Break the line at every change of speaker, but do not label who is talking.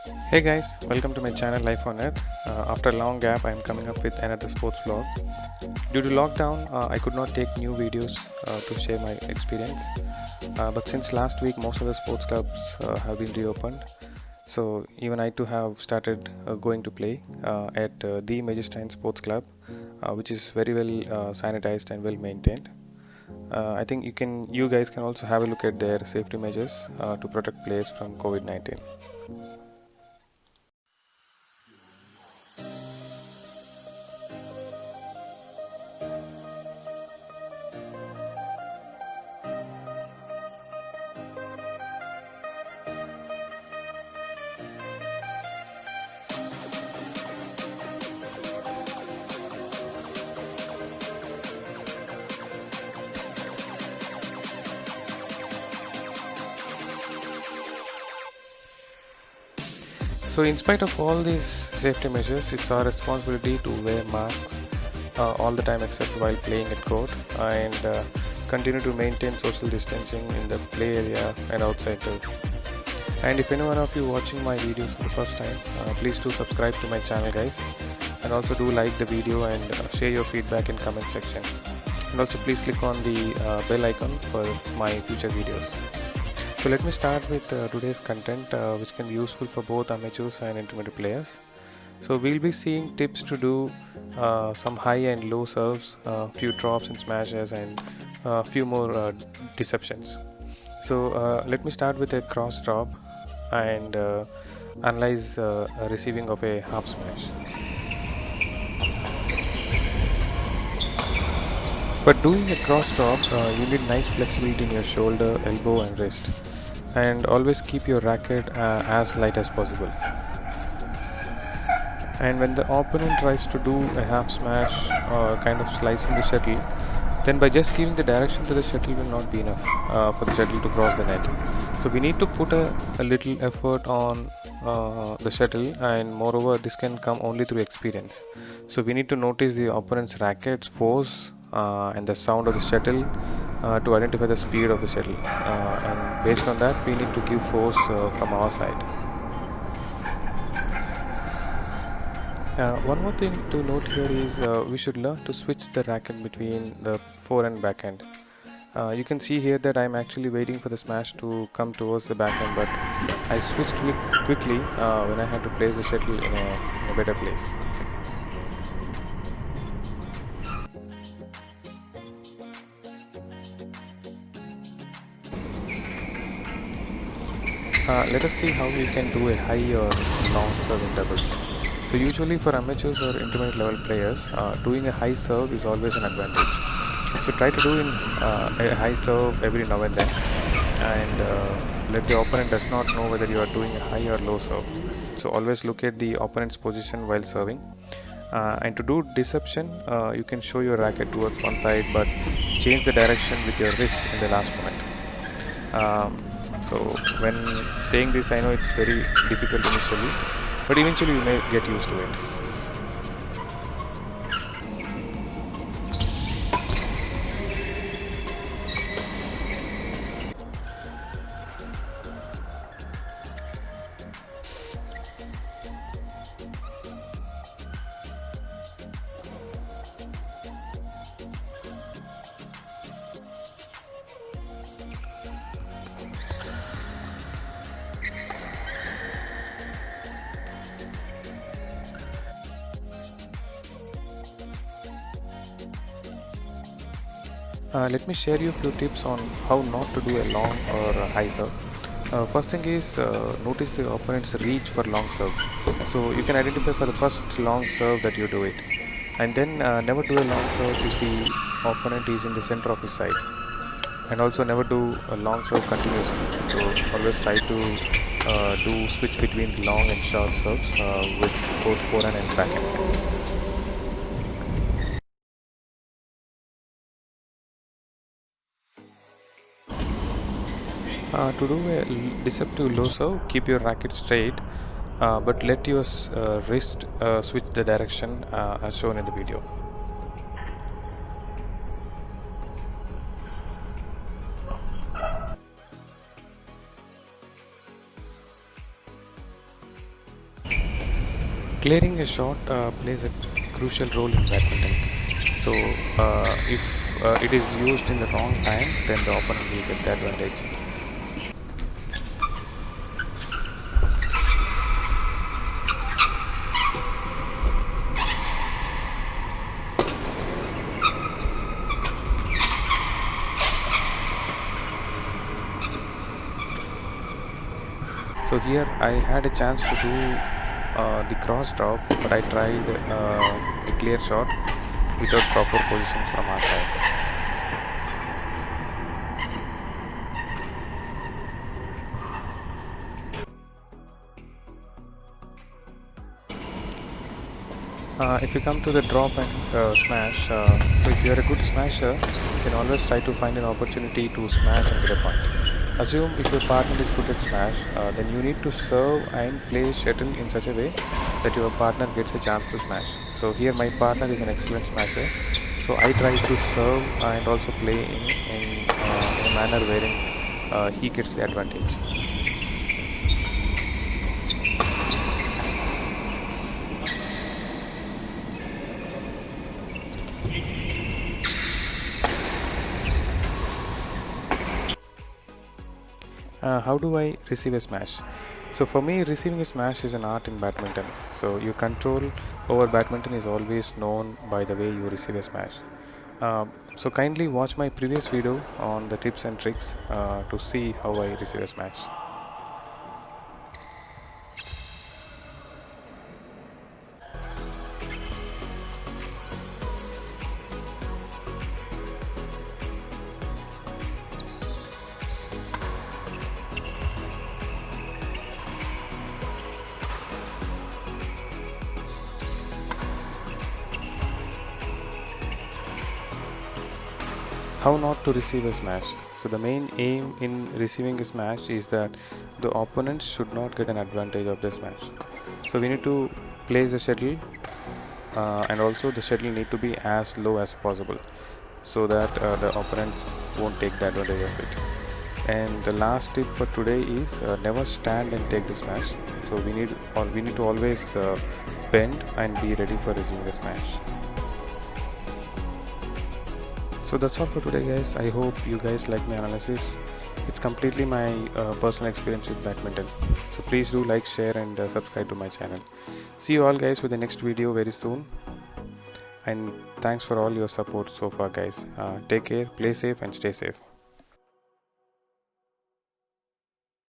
Hey guys, welcome to my channel Life on Earth. After a long gap, I am coming up with another sports vlog. Due to lockdown, I could not take new videos to share my experience. But since last week, most of the sports clubs have been reopened. So even I too have started going to play at the Majesty Sports Club, which is very well sanitized and well maintained. I think you guys can also have a look at their safety measures to protect players from COVID-19. So in spite of all these safety measures, it's our responsibility to wear masks all the time except while playing at court and continue to maintain social distancing in the play area and outside too. And if any one of you watching my videos for the first time, please do subscribe to my channel guys, and also do like the video and share your feedback in comment section. And also please click on the bell icon for my future videos. So let me start with today's content which can be useful for both amateurs and intermediate players. So we'll be seeing tips to do some high and low serves, few drops and smashes, and a few more deceptions. So let me start with a cross drop and analyze receiving of a half smash. But doing a cross drop, you need nice flexibility in your shoulder, elbow and wrist. And always keep your racket as light as possible. And when the opponent tries to do a half smash or kind of slicing the shuttle, then by just giving the direction to the shuttle will not be enough for the shuttle to cross the net. So we need to put a little effort on the shuttle, and moreover this can come only through experience. So we need to notice the opponent's racket's force and the sound of the shuttle to identify the speed of the shuttle, and based on that we need to give force from our side. One more thing to note here is we should learn to switch the racket between the forehand and backhand. You can see here that I'm actually waiting for the smash to come towards the backhand, but I switched it quickly when I had to place the shuttle in a better place. Let us see how we can do a high or long serve in doubles. So usually for amateurs or intermediate level players, doing a high serve is always an advantage. So try to do a high serve every now and then, and let the opponent does not know whether you are doing a high or low serve. So always look at the opponent's position while serving. And to do deception, you can show your racket towards one side but change the direction with your wrist in the last moment. So when saying this, I know it's very difficult initially, but eventually you may get used to it. Let me share you a few tips on how not to do a long or a high serve. First thing is notice the opponent's reach for long serve. So you can identify for the first long serve that you do it, and then never do a long serve if the opponent is in the center of his side, and also never do a long serve continuously. So always try to do switch between long and short serves with both forehand and backhand sides. To do a deceptive low serve, keep your racket straight, but let your wrist switch the direction as shown in the video. Clearing a shot plays a crucial role in badminton. So if it is used in the wrong time, then the opponent will get the advantage. So here I had a chance to do the cross drop, but I tried the clear shot without proper position from our side. If you come to the drop and smash, so if you are a good smasher, you can always try to find an opportunity to smash and get a point. Assume if your partner is good at smash, then you need to serve and play shuttle in such a way that your partner gets a chance to smash. So here my partner is an excellent smasher, so I try to serve and also play in a manner wherein he gets the advantage. How do I receive a smash? So for me, receiving a smash is an art in badminton. So your control over badminton is always known by the way you receive a smash. So kindly watch my previous video on the tips and tricks to see how I receive a smash. How not to receive a smash? So the main aim in receiving a smash is that the opponent should not get an advantage of the smash. So we need to place the shuttle and also the shuttle need to be as low as possible so that the opponents won't take the advantage of it. And the last tip for today is never stand and take the smash. So we need to always bend and be ready for receiving the smash. So that's all for today, guys. I hope you guys like my analysis. It's completely my personal experience with badminton. So please do like, share and subscribe to my channel. See you all guys with the next video very soon. And thanks for all your support so far, guys. Take care, play safe and stay safe.